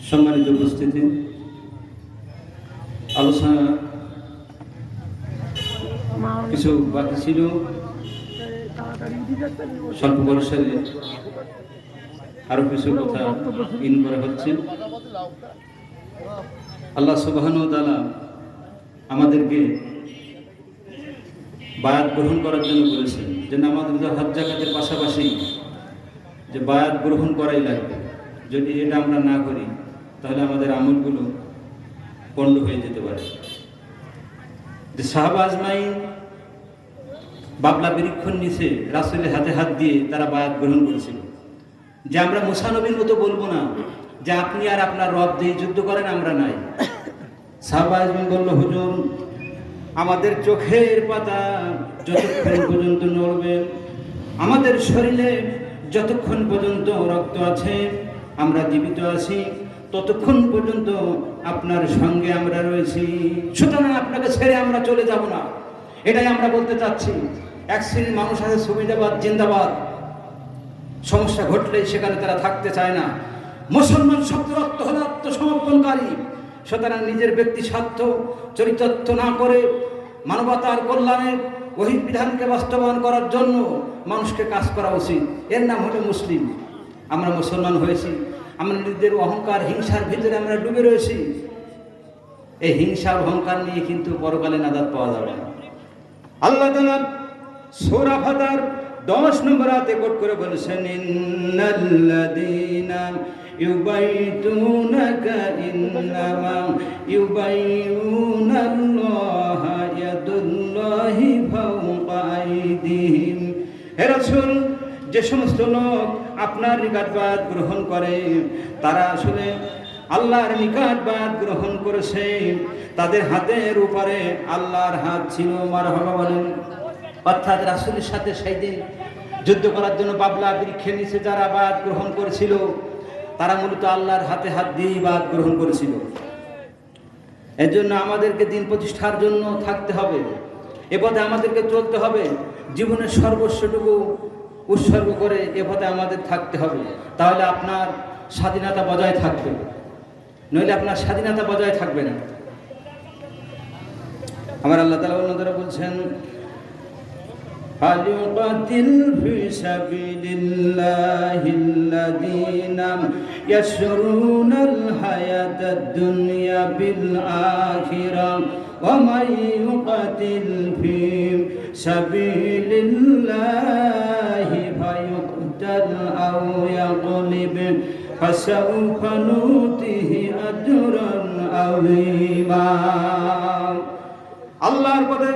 সম্মানিত উপস্থিতি, আলোচনা কিছু বাকি ছিল। স্বল্প পরিসরে আরো কিছু কথা ইন করা হচ্ছে। আল্লাহ সুবহানাহু ওয়া তাআলা আমাদেরকে বায়াত গ্রহণ করার জন্য বলেছেন, যে আমাদের হজ যাকাতের পাশাপাশি যে বায়াত গ্রহণ করাই লাগবে। যদি এটা আমরা না করি তাহলে আমাদের আমলগুলো পণ্ড হয়ে যেতে পারে। যে সাহাবা আজমাইন বাবলা বৃক্ষর নিচে রাসূলের হাতে হাত দিয়ে তারা বায়াত গ্রহণ করেছিল, যে আমরা মুসা নবীর মতো বলবো না যে আপনি আর আপনার রব দিয়ে যুদ্ধ করেন, আমরা নাই। সাহাবা আজমাইন বলল, হুজুর আমাদের চোখের পাতা যতক্ষণ পর্যন্ত নড়বে, আমাদের শরীরে যতক্ষণ পর্যন্ত রক্ত আছে, আমরা জীবিত আছি, ততক্ষণ পর্যন্ত আপনার সঙ্গে আমরা রয়েছি। সুতরাং আপনাকে ছেড়ে আমরা চলে যাব না। এটাই আমরা বলতে চাচ্ছি। এক শ্রেণীর মানুষ আছে সুবিধাবাদ, জিন্দাবাদ, সমস্যা ঘটলেই সেখানে তারা থাকতে চায় না। মুসলমান শব্দের অর্থ হল আত্মসমর্পণকারী। সুতরাং নিজের ব্যক্তি স্বার্থ চরিতার্থ না করে মানবতার কল্যাণে ওই বিধানকে বাস্তবায়ন করার জন্য মানুষকে কাজ করা উচিত। এর নাম হলো মুসলিম। আমরা মুসলমান হয়েছি, আমরা নিজেদের অহংকার হিংসার ভিতরে আমরা ডুবে রয়েছি। এই হিংসার অহংকার নিয়ে কিন্তু পরকালে নাজাত পাওয়া যাবে না। আল্লাহ তাআলা সূরা ফাতির 10 নম্বর আয়াতে কোট করে বলেছেন, ইন্নাল্লাযীনা ইউবাইতুনাকা ইন্নামা ইউবাইউনাল্লাহা ইয়াদুল্লাহি ফাওকা আইদিহিম। হে রাসূল, যে সমস্ত লোক আপনার নিকট বায়াত গ্রহণ করে তারা আসলে আল্লাহর নিকট বায়াত গ্রহণ করেছে, তাদের হাতের উপরে আল্লাহর হাত ছিল। মারহাবা বলেন। অর্থাৎ রাসূলের সাথে সেই দিন যুদ্ধ করার জন্য বাবলা বৃক্ষের নিচে যারা বায়াত গ্রহণ করেছিল তারা মূলত আল্লাহর হাতে হাত দিয়ে বায়াত গ্রহণ করেছিল। এর জন্য আমাদেরকে দিন প্রতিষ্ঠার জন্য থাকতে হবে, এ পথে আমাদেরকে চলতে হবে, জীবনের সর্বস্বটুকু উৎসর্গ করে এ পথে আমাদের থাকতে হবে। তাহলে আপনার স্বাধীনতা বজায় থাকবে, নইলে আপনার স্বাধীনতা বজায় থাকবে না। আমার আল্লাহ তাআলা অন্যদের বলছেন, ফালিউকাতিল ফি সাবিলিল্লাহিল্লাযীনা ইয়াশরুনাল হায়াতাদ দুনিয়া বিল আখিরাহ ওয়া মান ইউকাতিল ফি সাবিলিল্লাহি ফায়ুকতাল আও ইয়াগলিব ফাসাউফা নুতিহি আজরান আযীমা। আল্লাহর পথে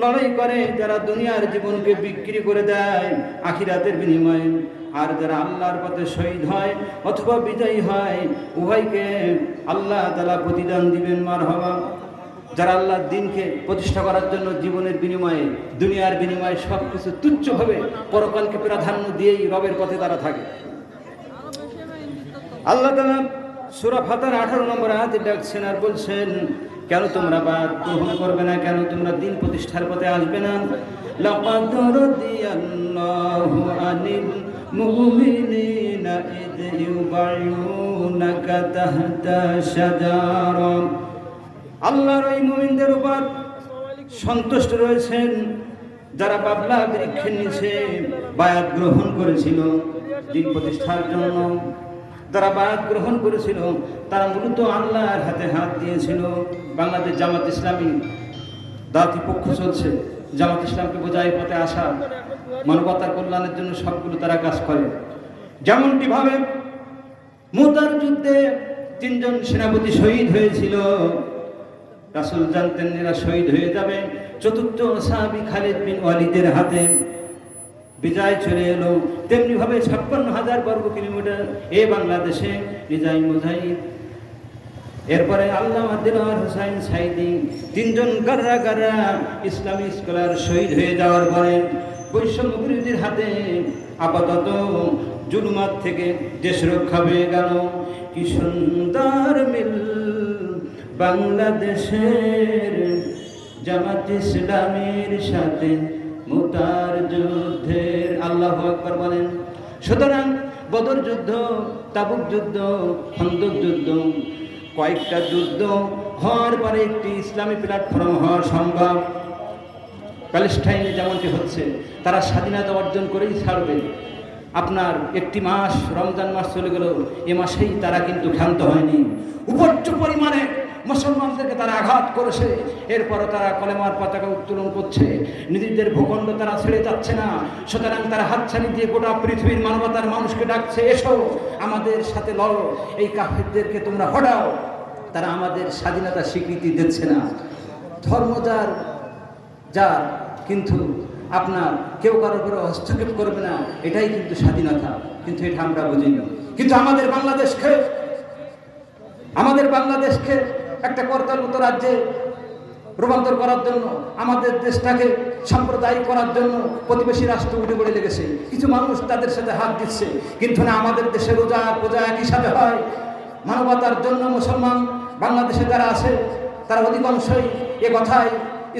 লড়াই করে যারা দুনিয়ার জীবনকে বিক্রি করে দেয় আখিরাতের বিনিময়ে, আর যারা আল্লাহর পথে শহীদ হয় অথবা বিজয়ী হয়, উভয়কে আল্লাহ তাআলা প্রতিদান দিবেন। মারহাবা। যারা আল্লাহর দ্বীনকে প্রতিষ্ঠা করার জন্য জীবনের বিনিময়ে, দুনিয়ার বিনিময়ে সব কিছু তুচ্ছভাবে পরকালকে প্রাধান্য দিয়েই রবের পথে তারা থাকে। আল্লাহ তাআলা সূরা ফাতির 18 নম্বর আয়াতে ডাকছেন আর বলছেন, কেন তোমরা বায়াত গ্রহণ করবে না? কেন তোমরা দিন প্রতিষ্ঠার পথে আসবে না? লাকাদ রাদিয়াল্লাহু আনিল মুমিনিনা ইয ইউবাইউনাকা তাহতা শাজারা। আল্লাহর ওই মুমিনদের উপর সন্তুষ্ট রয়েছেন যারা বাবলা বৃক্ষের নিচে বায়াত গ্রহণ করেছিল দিন প্রতিষ্ঠার জন্য। যারা বায়াত গ্রহণ করেছিল তারা মূলত আল্লাহর হাতে হাত দিয়েছিল। বাংলাদেশ জামাত ইসলামী দাওয়াতি পক্ষ চলছে, জামাত ইসলামকে বোঝায় পথে আসা, মানবতার কল্যাণের জন্য সবগুলো তারা কাজ করে। যেমনটি ভাবে মুতার যুদ্ধে 3 জন সেনাপতি শহীদ হয়েছিল, রাসূল জানতেন এরা শহীদ হয়ে যাবে। চতুর্থ সাহাবী খালিদ বিন ওয়ালিদের হাতে বিজয় চলে এলো। তেমনি ভাবে 56,000 বর্গ কিলোমিটার এ বাংলাদেশে নিজাম মুজাহিদ, এরপরে আল্লামা দিলওয়ার হোসেন সাইদি, 3 জন গাররা ইসলামী স্কলার শহীদ হয়ে যাওয়ার পরে বৈষম্য বিরোধীর হাতে আপাতত জুলুমাত থেকে দেশ রক্ষা হয়ে গেল। কি সুন্দর মিল বাংলাদেশের জামাত ইসলামীর সাথে মুতার যুদ্ধের। আল্লাহু আকবার বলেন। সুতরাং বদর যুদ্ধ, তাবুক যুদ্ধ, খন্দক যুদ্ধ, কয়েকটা যুদ্ধ হওয়ার পরে একটি ইসলামী প্ল্যাটফর্ম হওয়া সম্ভব। প্যালেস্টাইনে যেমনটি হচ্ছে, তারা স্বাধীনতা অর্জন করেই ছাড়বে। আপনার একটি মাস, রমজান মাস চলে গেল, এ মাসেই তারা কিন্তু ক্ষান্ত হয়নি। উপর্য পরিমাণে মুসলমানদেরকে তারা আঘাত করেছে। এরপরও তারা কলেমার পতাকা উত্তোলন করছে, নিজেদের ভূখণ্ড তারা ছেড়ে যাচ্ছে না। সুতরাং তারা হাতছানি দিয়ে গোটা পৃথিবীর মানবতার মানুষকে ডাকছে, এসো আমাদের সাথে লড়ো, এই কাফেরদেরকে তোমরা হটাও। তারা আমাদের স্বাধীনতা স্বীকৃতি দিচ্ছে না। ধর্ম যার, কিন্তু আপনার কেউ কারোর উপরে হস্তক্ষেপ করবে না, এটাই কিন্তু স্বাধীনতা। কিন্তু এটা আমরা বুঝি না। কিন্তু আমাদের বাংলাদেশকে একটা করতাল মতো রাজ্যে রূপান্তর করার জন্য, আমাদের দেশটাকে সাম্প্রদায়িক করার জন্য প্রতিবেশী রাষ্ট্র উঠে পড়ে লেগেছে। কিছু মানুষ তাদের সাথে হাত দিচ্ছে, কিন্তু না, আমাদের দেশে রোজা পূজা একই সাথে হয়। মানবতার জন্য মুসলমান বাংলাদেশে যারা আছে, তারা অধিকাংশই এ কথাই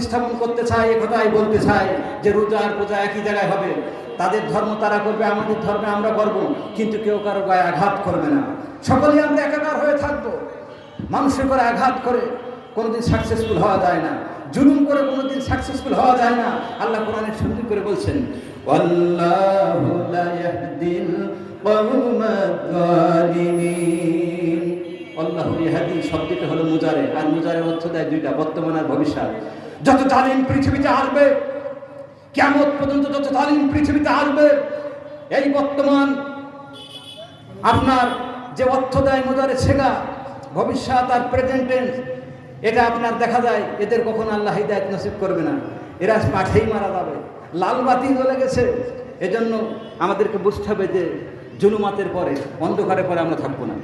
স্থাপন করতে চায়, এ কথাই বলতে চায় যে রোজা আর পূজা একই জায়গায় হবে। তাদের ধর্ম তারা করবে, আমাদের ধর্মে আমরা করব, কিন্তু কেউ কারো গায়ে আঘাত করবে না। সকলেই আমরা একাকার হয়ে থাকবো। মানুষের করে আঘাত করে কোনোদিন সাকসেসফুল হওয়া যায় না, জুলুম করে কোনোদিন সাকসেসফুল হওয়া যায় না। আল্লাহ কোরআনে সুন্দর করে বলছেন, ওয়াল্লাহু লা ইয়াহদিল কওমাজ জালিমিন। আল্লাহু ইয়াহদি শব্দটা হলো মুজারে, আর মুজারের অর্থ দেয় দুইটা, বর্তমান আর ভবিষ্যৎ। যত জালিম পৃথিবীতে আসবে, কিয়ামত পর্যন্ত যত জালিম পৃথিবীতে আসবে, এই বর্তমান আপনার যে অর্থ দেয় মুজারে ছেগা, ভবিষ্যৎ আর প্রেজেন্ট টেন্স, এটা আপনার দেখা যায় এদের কখনো আল্লাহ হিদায়াত নসিব করবে না। এরা মাঠেই মারা যাবে। লাল বাতি জ্বলে গেছে। এজন্য আমাদেরকে বুঝতে হবে যে জুলুমাতের পরে, অন্ধকারের পরে আমরা থাকবো না,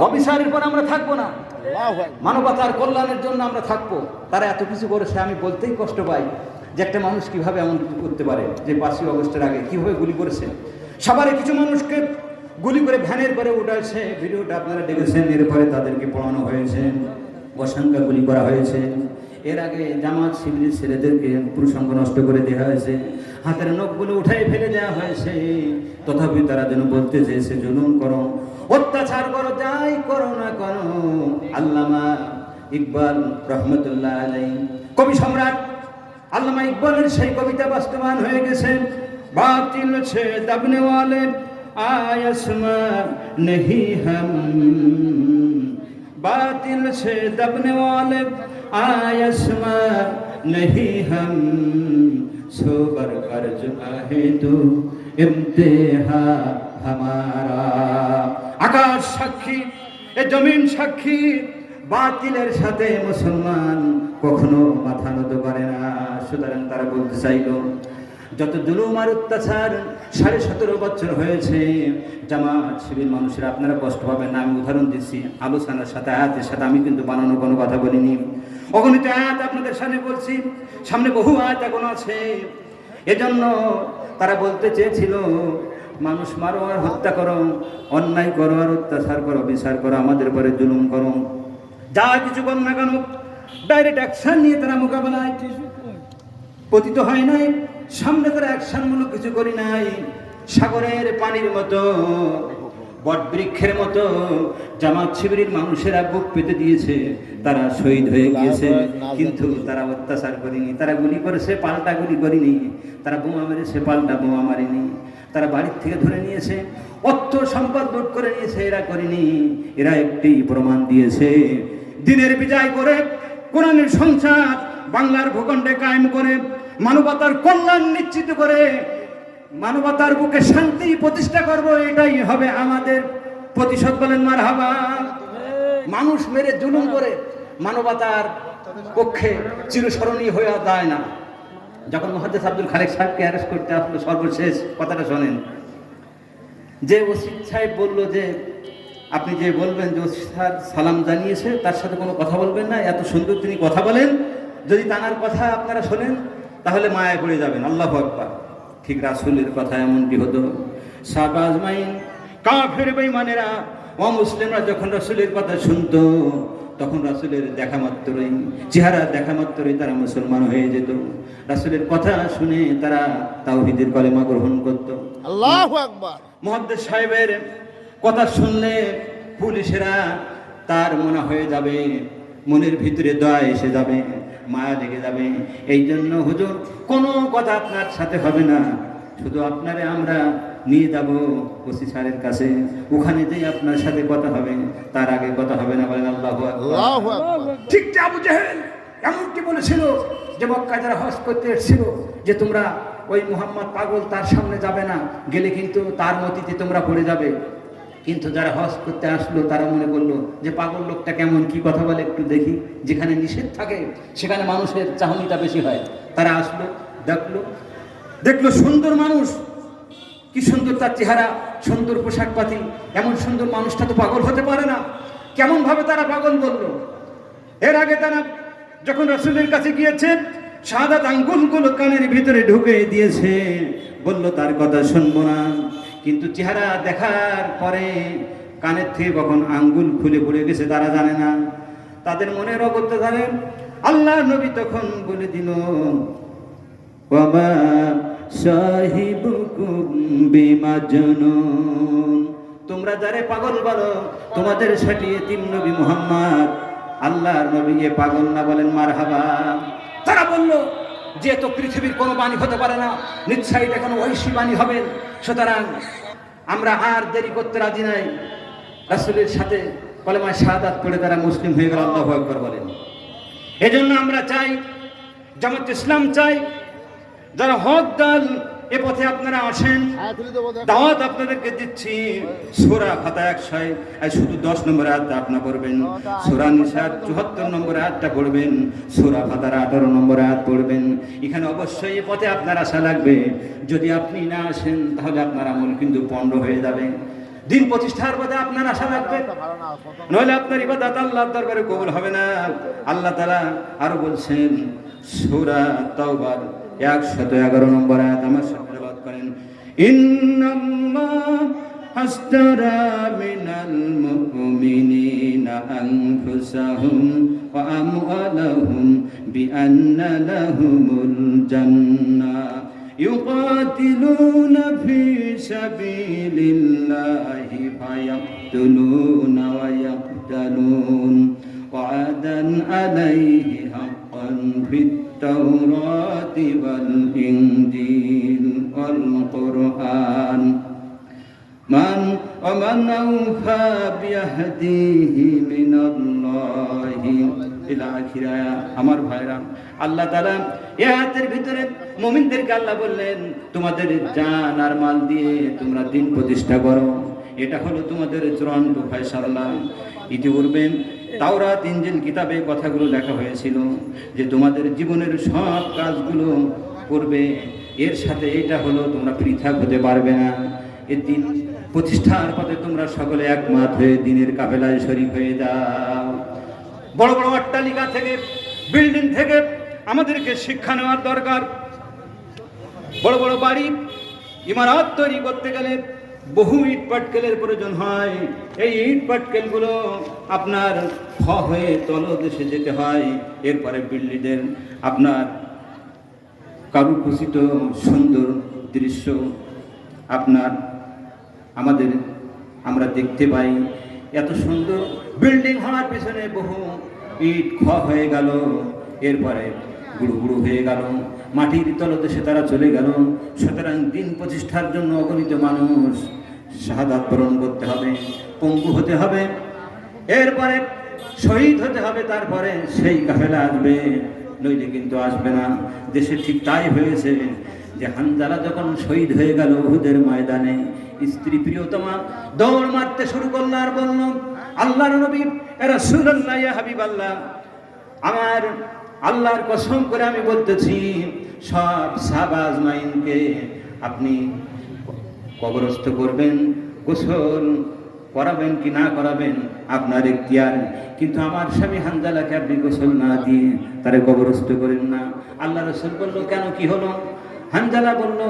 অবিচারের পরে আমরা থাকবো না, মানবতার কল্যাণের জন্য আমরা থাকবো। তারা এত কিছু করেছে, আমি বলতেই কষ্ট পাই যে একটা মানুষ কিভাবে এমন কিছু করতে পারে। যে 5ই আগস্টের আগে কিভাবে গুলি করেছে, সবারই কিছু মানুষকে গুলি করে ভ্যানের পরে উঠাইছে। ভিডিওটা আপনারা দেখেছেন। এরপরে তাদেরকে পড়ানো হয়েছে, অসংখ্য গুলি করা হয়েছে। এর আগে জামাত শিবিরের ছেলেদেরকে পুরুষাঙ্গ নষ্ট করে দেওয়া হয়েছে, হাতের নখগুলো উঠাই ফেলে দেওয়া হয়েছে। তথাপি তারা যেন বলতে চেয়েছে জুলুম করো, অত্যাচার করো, যাই করো না করো। আল্লামা ইকবাল রহমতুল্লাহ আলাইহি, কবি সম্রাট আল্লামা ইকবালের সেই কবিতা বাস্তবায়ন হয়ে গেছে। বাতিল সে দবনে ওয়ালে आसमा नहीं हम, बातिल से दबने वाले आसमा नहीं हम, सोबर कर चुका है तू इम्तिहा हमारा। आकाश साक्षी, ए जमीन साक्षी, বাতিলের সাথে মুসলমান কখনো মাথা নত করে না। সুতরাং তারা বলতে চাইল, যত জুলুম আর অত্যাচার 17.5 বছর হয়েছে, জামাত শিবির মানুষেরা আপনারা কষ্ট পাবেন না, আমি উদাহরণ দিচ্ছি আলোচনার সাথে, আয়াতের সাথে। আমি কিন্তু বানানো কোনো কথা বলিনি, অগণিত আয়াত আপনাদের সামনে বলছি, সামনে বহু আয়াত এখন আছে। এজন্য তারা বলতে চেয়েছিল, মানুষ মারো আর হত্যা করো, অন্যায় করো আর অত্যাচার করো, বিচার করো, আমাদের পরে জুলুম করো, যা কিছু করো না কেন, ডাইরেক্ট অ্যাকশন নিয়ে তারা মোকাবেলায় পতিত হয় নাই। সামনে করে অ্যাকশনমূলক কিছু করি নাই। সাগরের পানির মতো, বটবৃক্ষের মতো জামাত শিবিরের মানুষেরা বুক পেতে দিয়েছে, তারা শহীদ হয়ে গিয়েছে, কিন্তু তারা অত্যাচার করেনি। তারা গুলি করেছে, পাল্টা গুলি করেনি। তারা বোমা মেরেছে, পাল্টা বোমা মারেনি। তারা বাড়ির থেকে ধরে নিয়েছে, অর্থ সম্পদ লুট করে নিয়েছে, এরা করেনি। এরা একটি প্রমাণ দিয়েছে, দিনের বিজয় করে, কোরআনের সংসার বাংলার ভূখণ্ডে কায়েম করে, মানবতার কল্যাণ নিশ্চিত করে, মানবতার বুকে শান্তি প্রতিষ্ঠা করব, এটাই হবে আমাদের প্রতিশোধ। বলেন মারহাবা। মানুষ মেরে জুলুম করে মানবতার পক্ষে চিরস্মরণীয় হয়ে যায় না। যখন মুহাদ্দিস আব্দুল খালেক সাহেবকে অ্যারেস্ট করতে আসলো, সর্বশেষ কথাটা শোনেন, যে ওসি সাহেব বলল যে আপনি যে বলবেন যে ওসি সাহেব সালাম জানিয়েছে, তার সাথে কোনো কথা বলবেন না, এত সুন্দর তিনি কথা বলেন, যদি তানার কথা আপনারা শোনেন তাহলে মায়ায় পড়ে যাবেন। আল্লাহু আকবার। ঠিক রাসূলের কথা এমনটি হতো। সাহাবা আজমাইন, কাফের বেঈমানেরা, অমুসলিমরা যখন রাসূলের কথা শুনতো, তখন রাসূলের দেখা মাত্রই, চেহারা দেখা মাত্রই তারা মুসলমান হয়ে যেত। রাসূলের কথা শুনে তারা তাওহীদের কলেমা গ্রহণ করত। আল্লাহু আকবার। মুহাদ্দিস সাহেবের কথা শুনলে পুলিশেরা তার মনে হয়ে যাবে, মনের ভিতরে দয়া এসে যাবে, মায়া লেগে যাবে। এই জন্য হুজুর কোনো কথা আপনার সাথে হবে না, শুধু আপনারে আমরা নিয়ে যাব ওসি স্যারের কাছে, ওখানে যেই আপনার সাথে কথা হবে, তার আগে কথা হবে না। বলেন আল্লাহু আকবার। ঠিক যে আবু জেহেল এমনকি বলেছিল যে মক্কায় যারা হজ করতে এসেছিল যে তোমরা ওই মুহাম্মদ পাগল, তার সামনে যাবে না, গেলে কিন্তু তার মতিতে তোমরা পড়ে যাবে। কিন্তু যারা হজ করতে আসলো তারা মনে করলো যে পাগল লোকটা কেমন, কি কথা বলে, একটু দেখি। যেখানে নিষেধ থাকে সেখানে মানুষের চাহনিটা বেশি হয়। তারা আসলো, দেখলো সুন্দর মানুষ, কি সুন্দর তার চেহারা, সুন্দর পোশাক পাতি, এমন সুন্দর মানুষটা তো পাগল হতে পারে না। কেমন ভাবে তারা পাগল বললো। এর আগে তারা যখন রাসূলের কাছে গিয়েছে, শাহাদাত আঙ্গুলগুলো কানের ভিতরে ঢুকে দিয়েছে, বলল তার কথা শুনবো না। কিন্তু চেহারা দেখার পরে কানের থেকে কখন আঙ্গুল খুলে পড়ে গেছে তারা জানে না, তাদের মনের অগত্যা জানেন। আল্লাহ নবী তখন বলে দিল, ওয়ামা সাহিবুকুম বিমাজনুন, তোমরা যারে পাগল বলো তোমাদের সাথে তিন নবী মুহাম্মদ আল্লাহর নবী এ পাগল না, বলেন মারহাবা। তারা বলল যে তো পৃথিবীর কোনো বাণী হতে পারে না, নিশ্চয়ই এটা কোনো ঐশী বাণী হবে, সুতরাং আমরা আর দেরি করতে রাজি নাই। রাসূলের সাথে কলেমা শাহাদাত পড়ে তারা মুসলিম হয়ে গেল। আল্লাহু আকবার বলেন। এজন্য আমরা চাই, জামাত ইসলাম চাই, যারা হক দল এ পথে আপনারা আসেন, দাওয়াত আপনাদেরকে দিচ্ছি। সূরা ফাতিহা 100 শুধু 10 নম্বর আয়াতটা আপনারা পড়বেন, সূরা নিসার 74 নম্বর আয়াতটা পড়বেন, সূরা ফাতিহার 18 নম্বর আয়াত পড়বেন। এখানে অবশ্যই এ পথে আপনার আসা লাগবে। যদি আপনি না আসেন তাহলে আপনার আমল কিন্তু পণ্ড হয়ে যাবে। দিন প্রতিষ্ঠার পথে আপনার আশা লাগবে, নইলে আপনার ইবাদত আল্লাহর দরবারে কবুল হবে না। আল্লাহ তাআলা আরো বলছেন সূরা তাওবার 111 নম্বর আয়াত, আমার সাথে তেলাওয়াত করেন। ইন্নাল্লাহ আশতারা মিনাল মুমিনিনা আনফুসাহুম ওয়া আমওয়ালাহুম বিআন্না লাহুমুল জান্নাহ يقاتلون في سبيل الله فيقتلون ويقتلون وعدا عليه حقا في التوراة والإنجيل والقرآن ومن أوفى بعهده من الله إلى آخر আমার ভাইরা, আল্লাহ তাআলা এই আয়াতের ভিতরে মুমিনদেরকে আল্লাহ বললেন তোমাদের জান আর মাল দিয়ে তোমরা দিন প্রতিষ্ঠা করো, এটা হলো তোমাদের চূড়ান্ত ফয়সালা। ইতিপূর্বে তাওরাত ইনজিল কিতাবে কথাগুলো লেখা হয়েছিল যে তোমাদের জীবনের সব কাজগুলো করবে, এর সাথে এটা হলো তোমরা পৃথক হতে পারবে না। এই দিন প্রতিষ্ঠার পথে তোমরা সকলে একমত হয়ে দিনের কাফেলায় শরীক হয়ে যাও। বড় বড় অট্টালিকা থেকে, বিল্ডিং থেকে আমাদেরকে শিক্ষা নেওয়ার দরকার। বড় বড় বাড়ি ইমারত তৈরি করতে গেলে বহু ইট পাটকেলের প্রয়োজন হয়। এই ইট পাটকেলগুলো আপনার হয়ে তলদেশে যেতে হয়। এরপরে বিল্ডিংয়ের আপনার কারুখচিত সুন্দর দৃশ্য আমরা দেখতে পাই। এত সুন্দর বিল্ডিং হওয়ার পিছনে বহু ইট হয়ে গেল, এরপরে গুঁড়ো গুঁড়ো হয়ে গেল, মাটির তলদেশে তারা চলে গেল। সুতরাং দিন প্রতিষ্ঠার জন্য অগণিত মানুষ শাহাদাত বরণ করতে হবে, পঙ্গু হতে হবে, এরপরে শহীদ হতে হবে, তারপরে সেই কাফেলা আসবে, নইলে কিন্তু আসবে না। দেশে ঠিক তাই হয়েছে যে হানজালা যখন শহীদ হয়ে গেল উহুদের ময়দানে, স্ত্রী প্রিয়তমা দৌড় মারতে শুরু করলো আর বলল, আল্লাহর নবী রাসূলুল্লাহ ইয়া হাবিবাল্লাহ, আমার আল্লাহর কসম করে আমি বলতেছি সব সাহাবা আজমাইনকে আপনি কবরস্থ করবেন, গোসল করাবেন কি না করাবেন আপনার ইখতিয়ার, কিন্তু আমার স্বামী হানজালাকে আপনি গোসল না দিয়ে তারে কবরস্থ করেন না। আল্লাহ রাসূল বলল, কেন কি হলো? হানজালা বলল,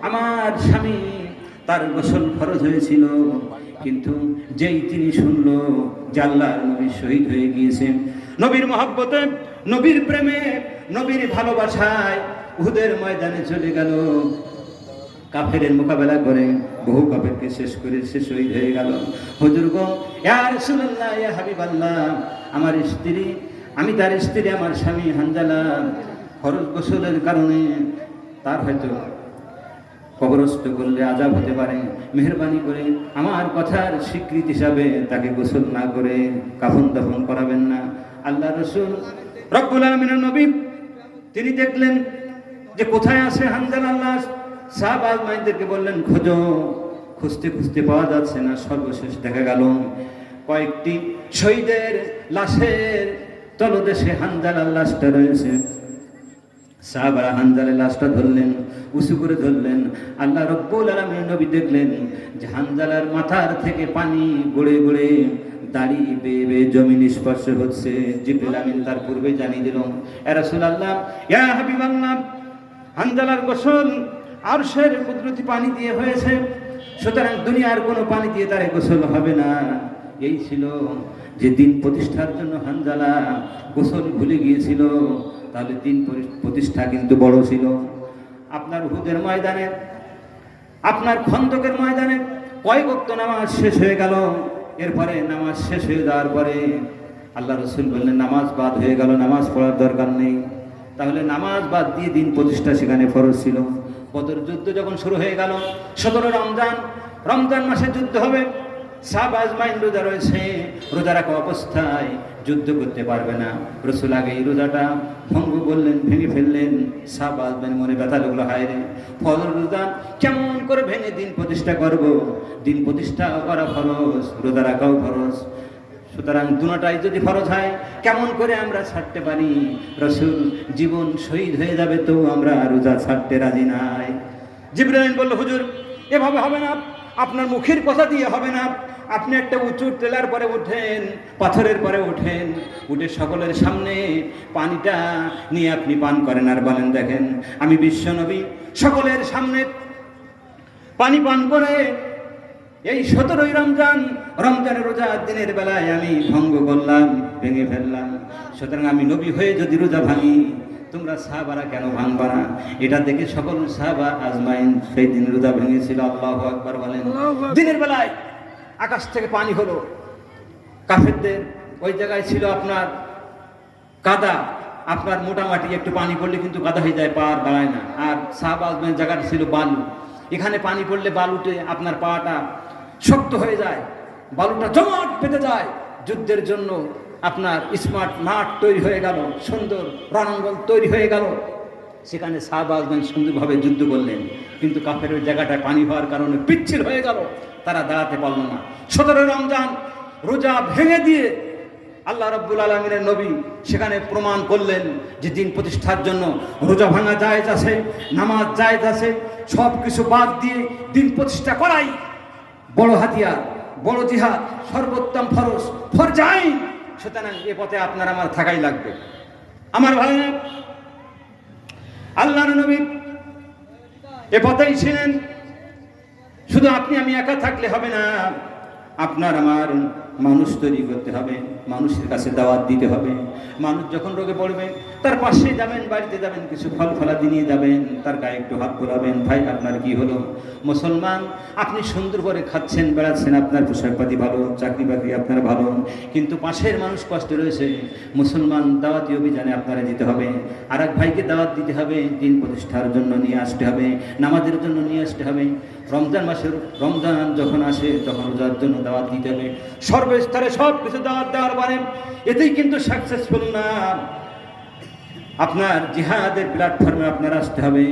আমার স্বামী তার গোসল ফরজ হয়েছিল, কিন্তু যেই তিনি শুনলো যে আল্লাহর নবী শহীদ হয়ে গিয়েছেন, নবীর মহব্বতে, নবীর প্রেমে, নবীর ভালোবাসায় উহুদের ময়দানে চলে গেল, কাফেরের মোকাবেলা করে বহু কাফেরকে শেষ করে সে শহীদ হয়ে গেল। হুজুর গো, ইয়া রাসূলুল্লাহ, ইয়া হাবিবাল্লাহ, আমার স্ত্রী, আমি তার স্ত্রী, আমার স্বামী হানজালা ফরজ গোসলের কারণে তার হয়তো কবরস্থ করলে আযাব হতে পারে, মেহেরবানি করে আমার কথার স্বীকৃতি হিসাবে তাকে গোসল না করে কাফন দাফন করাবেন না। আল্লাহ রাসূল রব্বুল আলামিনের নবী তিনি দেখলেন যে কোথায় আছে হানজালার লাশ। সাহাবা আজমাইনদেরকে বললেন, খোঁজো। খুঁজতে খুঁজতে পাওয়া যাচ্ছে না। সর্বশেষ দেখা গেল কয়েকটি শহীদের লাশের তলদেশে হানজালার লাশটা রয়েছে। সাহাবারা হানজালার লাশটা ধরলেন, উঁচু করে ধরলেন। আল্লাহ রব্বুল আলামিনের নবী দেখলেন যে হানজালার মাথার থেকে পানি গড়ে গড়ে দাড়ি বেয়ে বেয়ে জমিন স্পর্শ হচ্ছে। জিবরিল আমিন তার পূর্বে জানিয়ে দিল, ইয়া রাসূলুল্লাহ, ইয়া হাবিবাল্লাহ, হানজালার গোসল আরশের কুদরতি পানি দিয়ে হয়েছে, সুতরাং দুনিয়ার কোনো পানি দিয়ে তার গোসল হবে না। এই ছিল যে দিন প্রতিষ্ঠার জন্য হানজালা গোসল ভুলে গিয়েছিল, তাহলে দিন প্রতিষ্ঠা কিন্তু বড় ছিল। আপনার উহুদের ময়দানে, আপনার খন্দকের ময়দানে কয়েক ওয়াক্ত নামাজ শেষ হয়ে গেল। এরপরে নামাজ শেষ হয়ে যাওয়ার পরে আল্লাহ রাসূল বললেন, নামাজ বাদ হয়ে গেল, নামাজ পড়ার দরকার নেই। তাহলে নামাজ বাদ দিয়ে দিন প্রতিষ্ঠা সেখানে ফরজ ছিল। বদর যুদ্ধ যখন শুরু হয়ে গেল, 17 রমজান মাসে যুদ্ধ হবে। সাহাবা আজমাইন রোজা রয়েছে, রোজা রাখা অবস্থায় যুদ্ধ করতে পারবে না। রাসূল আগেই রোজাটা ভঙ্গ করলেন, ভেঙে ফেললেন। সাহাবা আজমাইন মনে ব্যথা লাগলো, হায় রে, ফজর রোজা কেমন করে ভেঙে দিন প্রতিষ্ঠা করব? দিন প্রতিষ্ঠা করা ফরজ, রোজা রাখাও ফরজ। সুতরাং দুটাই যদি ফরজ হয়, কেমন করে আমরা ছাড়তে পারি? রাসূল জীবন শহীদ হয়ে যাবে তো আমরা রোজা ছাড়তে রাজি নাই। জিবরাইল বলল, হুজুর এভাবে হবে না, আপনার মুখের কথা দিয়ে হবে না। আপনি একটা উঁচু টেলার পরে ওঠেন, পাথরের পরে ওঠেন, উঠে সকলের সামনে পানিটা নিয়ে আপনি পান করেন আর বলেন, দেখেন আমি বিশ্বনবী সকলের সামনে পানি পান করে এই 17ই রমজানের রোজা দিনের বেলায় আমি ভঙ্গ করলাম, ভেঙে ফেললাম। সুতরাং আমি নবী হয়ে যদি রোজা ভাঙি, তোমরা সাহাবারা কেন ভাঙবা না? এটা দেখে সকল সাহাবা আজমাইন সেই দিন রোজা ভেঙেছিল। আল্লাহু আকবার বলেন। দিনের বেলায় আকাশ থেকে পানি হলো। কাফেরদের ওই জায়গায় ছিল আপনার কাদা, আপনার মোটামাটি একটু পানি পড়লে কিন্তু কাদা হয়ে যায়, পা আর বাড়ায় না। আর সাহাবা আজমাইনের জায়গাটা ছিল বালু, এখানে পানি পড়লে বালুতে আপনার পাটা শক্ত হয়ে যায়, বালুটা জমাট পেতে যায়। যুদ্ধের জন্য আপনার স্মার্ট মাঠ তৈরি হয়ে গেল, সুন্দর রণাঙ্গন তৈরি হয়ে গেল। সেখানে সাহাবা আজমাইন সুন্দরভাবে যুদ্ধ করলেন, কিন্তু কাফের ওই জায়গাটায় পানি হওয়ার কারণে পিচ্ছিল হয়ে গেল, তারা দাঁড়াতে পারল না। 17 রমজান রোজা ভেঙে দিয়ে আল্লাহ রাব্বুল আলামিনের নবী সেখানে প্রমাণ করলেন যে দিন প্রতিষ্ঠার জন্য রোজা ভাঙা জায়েজ আছে, নামাজ জায়েজ আছে। সব কিছু বাদ দিয়ে দিন প্রতিষ্ঠা করাই বড় হাতিয়ার, বড় জিহাদ, সর্বোত্তম ফরজ আইন। সুতরাং এ পথে আপনার আমার থাকাই লাগবে। আমার ভাইরা, আল্লাহর নবী এ পথেই ছিলেন। শুধু আপনি আমি একা থাকলে হবে না, আপনার আমার মানুষ তৈরি করতে হবে, মানুষের কাছে দাওয়াত দিতে হবে। মানুষ যখন রোগে পড়বে তার পাশে যাবেন, বাড়িতে যাবেন, কিছু ফল ফলাদি নিয়ে যাবেন, তার গায়ে একটু হাত বোলাবেন, ভাই আপনার কি হলো? মুসলমান, আপনি সুন্দর করে খাচ্ছেন, বেড়াচ্ছেন, আপনার পোশাকপাতি ভালো, চাকরি বাকরি আপনার ভালো, কিন্তু পাশের মানুষ কষ্টে রয়েছে। মুসলমান, দাওয়াতি অভিযানে আপনারা দিতে হবে। আর এক ভাইকে দাওয়াত দিতে হবে, দিন প্রতিষ্ঠার জন্য নিয়ে আসতে হবে, নামাজের জন্য নিয়ে আসতে হবে। রমজান যখন আসে তখন রোজার জন্য দাওয়াত দিতে হবে। সর্বস্তরে সব কিছু দাওয়াত দেওয়ার পরে এতেই কিন্তু সাকসেসফুল না। আপনার জিহাদের প্ল্যাটফর্মে আপনার আসতে হবে।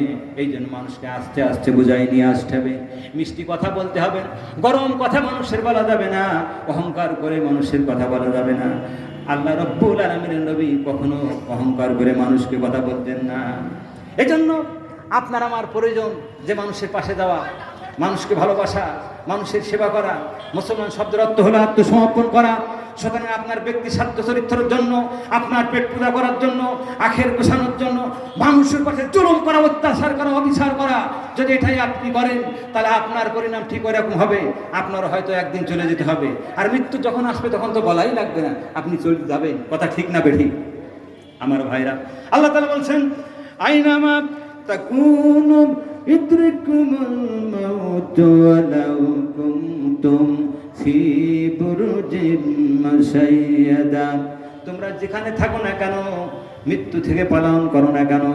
এই জন্য মানুষকে আস্তে আস্তে বুঝাই নিয়ে আসতে হবে। মিষ্টি কথা বলতে হবে, গরম কথা মানুষের বলা যাবে না, অহংকার করে মানুষের কথা বলা যাবে না। আল্লাহ রাব্বুল আলামিনের নবী কখনো অহংকার করে মানুষকে কথা বলতেন না। এজন্য আপনার আমার প্রয়োজন যে মানুষের পাশে যাওয়া, মানুষকে ভালোবাসা, মানুষের সেবা করা। মুসলমান শব্দের অর্থ হলো আত্মসমর্পণ করা। সুতরাং আপনার ব্যক্তি স্বার্থ চরিত্রের জন্য, আপনার পেট পূজা করার জন্য, আখের গোছানোর জন্য মানুষের পাশে জুলুম করা, অত্যাচার করা, অবিচার করা, যদি এটাই আপনি করেন তাহলে আপনার পরিণাম ঠিক ওরকম হবে। আপনার হয়তো একদিন চলে যেতে হবে, আর মৃত্যু যখন আসবে তখন তো বলাই লাগবে না, আপনি চলে যাবেন। কথা ঠিক না বেঠিক? আমার ভাইরা, আল্লাহ তাআলা বলছেন, আইনামা তাকুনু ইদরিকুমুল মাউত ওয়ালাউ কুনতুম ফি বুরুজিম মাশাইয়াদা। তোমরা যেখানে থাকো না কেন, মৃত্যু থেকে পালন করো না কেন,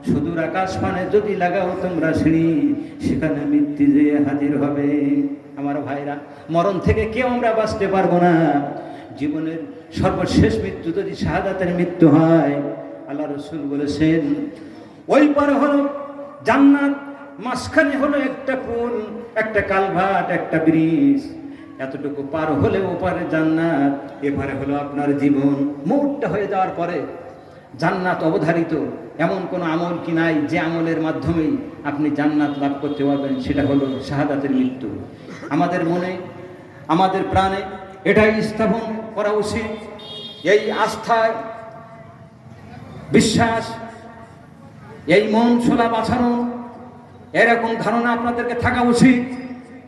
সুদূর আকাশ পানে যদি লাগাও তোমরা সিঁড়ি, সেখানে মৃত্যু যে হাজির হবে। আমার ভাইরা, মরণ থেকে কেউ আমরা বাঁচতে পারবো না। জীবনের সর্বশেষ মৃত্যু যদি শাহাদাতের মৃত্যু হয়, আল্লাহ রাসূল বলেছেন ওই পারে হলো জান্নাত, মাঝখানে হলো একটা পুল, একটা কালভার্ট, একটা ব্রিজ। এতটুকু পার হলে ওপারে জান্নাত, এপারে হলো আপনার জীবন। মৌতটা হয়ে যাওয়ার পরে জান্নাত অবধারিত। এমন কোনো আমল কি নাই যে আমলের মাধ্যমেই আপনি জান্নাত লাভ করতে পারবেন? সেটা হলো শাহাদাতের মৃত্যু। আমাদের মনে, আমাদের প্রাণে এটাই স্থাপন করা উচিত। এই আস্থায়, বিশ্বাস, এই মন ছোলা বাছানো, এরকম ধারণা আপনাদেরকে থাকা উচিত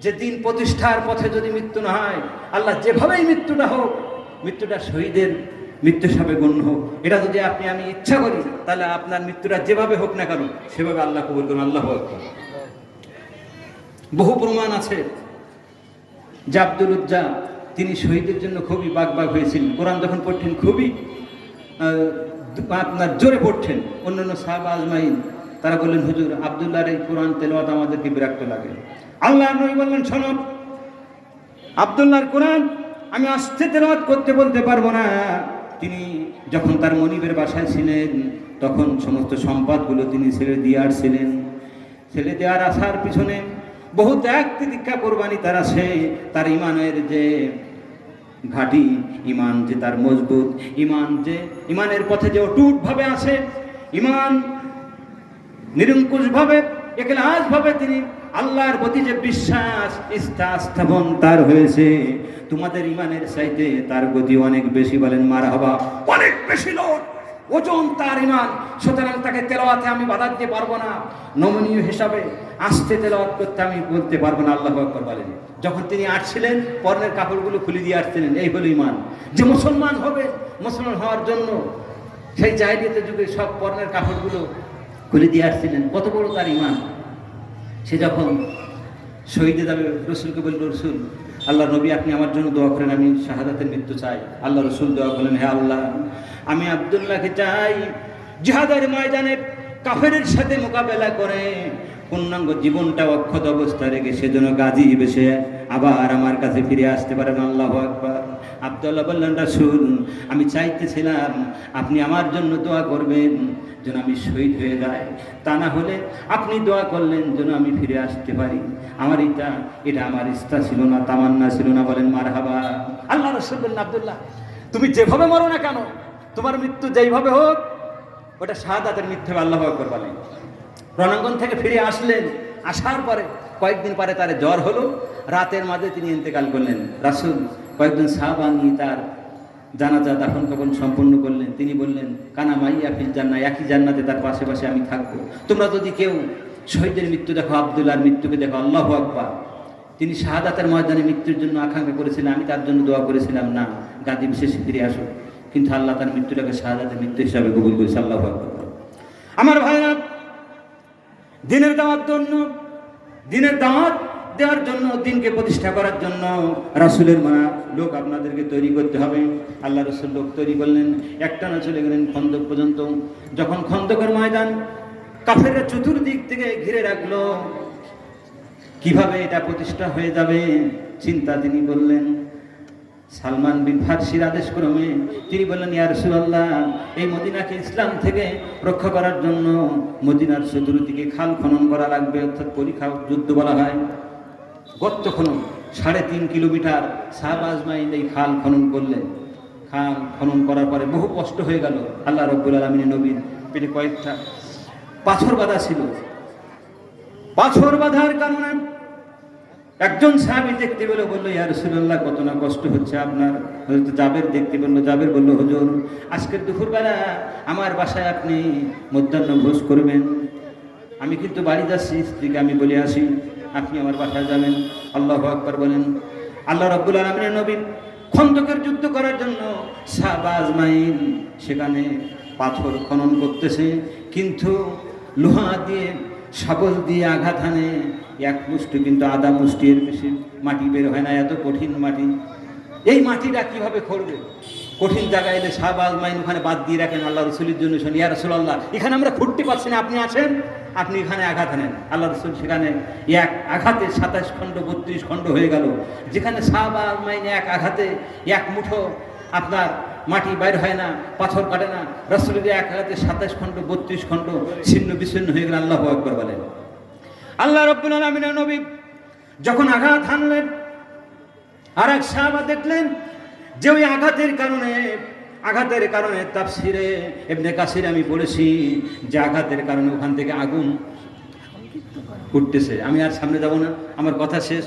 যে দিন প্রতিষ্ঠার পথে যদি মৃত্যু না হয়, আল্লাহ যেভাবেই মৃত্যুটা হোক, মৃত্যুটা শহীদের মৃত্যু হিসাবে গণ্য হোক। এটা যদি আমি ইচ্ছা করি, তাহলে আপনার মৃত্যুটা যেভাবে হোক না কেন সেভাবে আল্লাহ কবুল করুন। আল্লাহু আকবার। বহু প্রমাণ আছে যে আব্দুল উজ্জা তিনি শহীদের জন্য খুবই বাগবাগ হয়েছিলেন। কোরআন যখন পড়তেন খুবই আপনার জোরে পড়তেন। অন্যান্য সাহাবা আজমাইন তারা বললেন, হুজুর আব্দুল্লাহর এই কোরআন তেলাওয়াত আমাদেরকে বিরক্ত লাগে। আল্লাহর নবী বললেন, শোনো, আব্দুল্লাহর কোরআন আমি আস্তে তেলাওয়াত করতে বলতে পারবো না। তিনি যখন তার মনিবের বাসায় ছিলেন, তখন সমস্ত সম্পদগুলো তিনি ছেড়ে দিয়ে আসছিলেন। ছেড়ে দেওয়ার আসার পিছনে বহু ত্যাগ তিতিক্ষা কোরবানি তার আছে। তার ইমানের যে ঘাঁটি, ইমান যে তার মজবুত, ইমান যে ইমানের পথে যে অটুটভাবে আছে, ইমান নিরঙ্কুশভাবে একলাসভাবে তিনি আল্লাহর প্রতি যে বিশ্বাস স্থাপন তার হয়েছে, তোমাদের ইমানের চাইতে তার গতি অনেক বেশি। বলেন মারহাবা। অনেক বেশি লোড, ওজন তার ইমান। সুতরাং তাকে তেলাওয়াতে আমি বাধা দিতে পারবো না। নমনীয় হিসাবে আস্তে তেলাওয়াত করতে আমি বলতে পারবো না। আল্লাহু আকবার বলেন। যখন তিনি আসছিলেন, পরনের কাপড়গুলো খুলে দিয়ে আসছিলেন। এই হলো ইমান। যে মুসলমান হবে, মুসলমান হওয়ার জন্য সেই জাহেলিয়াতের যুগে সব পরনের কাপড়গুলো খুলে দিয়ে আসছিলেন। কত বড় তার ইমান। সে যখন শহীদে যাবে, রসুলকে বলল, রসুল, আল্লাহ নবী আপনি আমার জন্য দোয়া করেন, আমি শাহাদাতের মৃত্যু চাই। আল্লাহ রসুল দোয়া করলেন, হে আল্লাহ, আমি আব্দুল্লাহকে চাই জিহাদের ময়দানে কাফেরের সাথে মোকাবেলা করে পূর্ণাঙ্গ জীবনটা অক্ষত অবস্থা রেখে সেজন্য গাজী বেশে আবার আমার কাছে ফিরে আসতে পারেন। আল্লাহু আকবার। আব্দুল্লাহ বললেন, রাসূল, আমি চাইতেছিলাম আপনি আমার জন্য দোয়া করবেন যেন আমি শহীদ হয়ে যাই, তা না হলে আপনি দোয়া করলেন যেন আমি ফিরে আসতে পারি। আমার এটা আমার ইচ্ছা ছিল না, তামান্না ছিল না। বলেন মারহাবা। আল্লাহ রাসূল বললেন, আব্দুল্লাহ, তুমি যেভাবে মরো না কেন, তোমার মৃত্যু যেইভাবে হোক, ওটা শাহাদাতের মৃত্যু হবে। আল্লাহু আকবার বলেন। রণাঙ্গন থেকে ফিরে আসলেন। আসার পরে কয়েকদিন পরে তার জ্বর হলো। রাতের মাঝে তিনি ইন্তেকাল করলেন। রাসূল কয়েকজন সাহাবা নিয়ে তার জানাজা দাফন কাফন সম্পন্ন করলেন। তিনি বললেন, কানা মাইয়া ফিল জান্নাহ, একই জান্নাতে তার পাশে পাশে আমি থাকবো। তোমরা যদি কেউ শহীদের মৃত্যু দেখো, আব্দুল্লাহর মৃত্যুকে দেখো। আল্লাহু আকবার। তিনি শাহাদাতের ময়দানে মৃত্যুর জন্য আকাঙ্ক্ষা করেছিলেন, আমি তার জন্য দোয়া করেছিলাম না গাদি বিশেষে ফিরে আসো, কিন্তু আল্লাহ তার মৃত্যুটাকে শাহাদাতের মৃত্যু হিসাবে কবুল করেছে। আল্লাহু আকবার। আমার ভাইরা, দিনের দাওয়াত দেওয়ার জন্য, দিনকে প্রতিষ্ঠা করার জন্য রাসূলের মানা লোক আপনাদেরকে তৈরি করতে হবে। আল্লাহ রাসূল লোক তৈরি করলেন। একটানা চলে গেলেন খন্দক পর্যন্ত। যখন খন্দকের ময়দান কাফেররা চতুর্দিক থেকে ঘিরে রাখলো, কিভাবে এটা প্রতিষ্ঠা হয়ে যাবে চিন্তা তিনি করলেন। সালমান বিন ফারসির আদেশ ক্রমে তিনি বললেন, ইয়া রাসূলুল্লাহ, এই মদিনাকে ইসলাম থেকে রক্ষা করার জন্য মদিনার চতুর্দিকে খাল খনন করা লাগবে, অর্থাৎ পরীক্ষা যুদ্ধ বলা হয়। গর্ত খনন 3.5 কিলোমিটার সাহাবা আজমাইন এই খাল খনন করলেন। খাল খনন করার পরে বহু কষ্ট হয়ে গেল। আল্লাহ রাব্বুল আলামিনের নবীর পেটে কয়েকটা পাথর বাঁধা ছিল। পাথর বাঁধার কারণে একজন সাহাবী দেখতে পেল, বলল, ইয়া রাসূলুল্লাহ, কত না কষ্ট হচ্ছে আপনার। হযরত জাবের দেখতে পেল। জাবের বলল, হুজুর, আজকের দুপুরবেলা আমার বাসায় আপনি মধ্যাহ্ন ভোজ করবেন। আমি কিন্তু বাড়ি যাচ্ছি, স্ত্রীকে আমি বলে আসি, আপনি আমার বাসায় যাবেন। আল্লাহু আকবার বলেন। আল্লাহ রাব্বুল আলামিনের নবী খন্দকের যুদ্ধ করার জন্য সাহাবা আজমাইন সেখানে পাথর খনন করতেছে, কিন্তু লোহা দিয়ে শাবল দিয়ে আঘাত হানে, এক মুষ্টি কিন্তু আধা মুষ্টির বেশি মাটি বের হয় না, এত কঠিন মাটি। এই মাটিটা কিভাবে খড়বে? কঠিন জায়গায় এলে শাহবাজ মাইন ওখানে বাদ দিয়ে রাখেন আল্লাহ রসুলের জন্য। শুনি, ইয়া রাসূলুল্লাহ, এখানে আমরা খুঁড়তে পারছি না, আপনি আছেন, আপনি এখানে আঘাত আনেন। আল্লাহ রসুল সেখানে এক আঘাতে 27 খণ্ড 32 খণ্ড হয়ে গেল। যেখানে শাহবাজ মাইন এক আঘাতে এক মুঠো আপনার মাটি বাইর হয় না, পাথর কাটে না, রাসূলের এক আঘাতে 27 খণ্ড 32 খণ্ড ছিন্ন বিচ্ছিন্ন হয়ে গেল। আল্লাহু আকবার বলেন। আল্লাহ রাব্বুল আলামিনের নবী যখন আঘাত হানলেন, আর এক সাহাবা দেখলেন যে ওই আঘাতের কারণে তাফসিরে ইবনে কাসির আমি পড়েছি যে আঘাতের কারণে ওখান থেকে আগুন উঠতেছে। আমি আর সামনে যাব না, আমার কথা শেষ।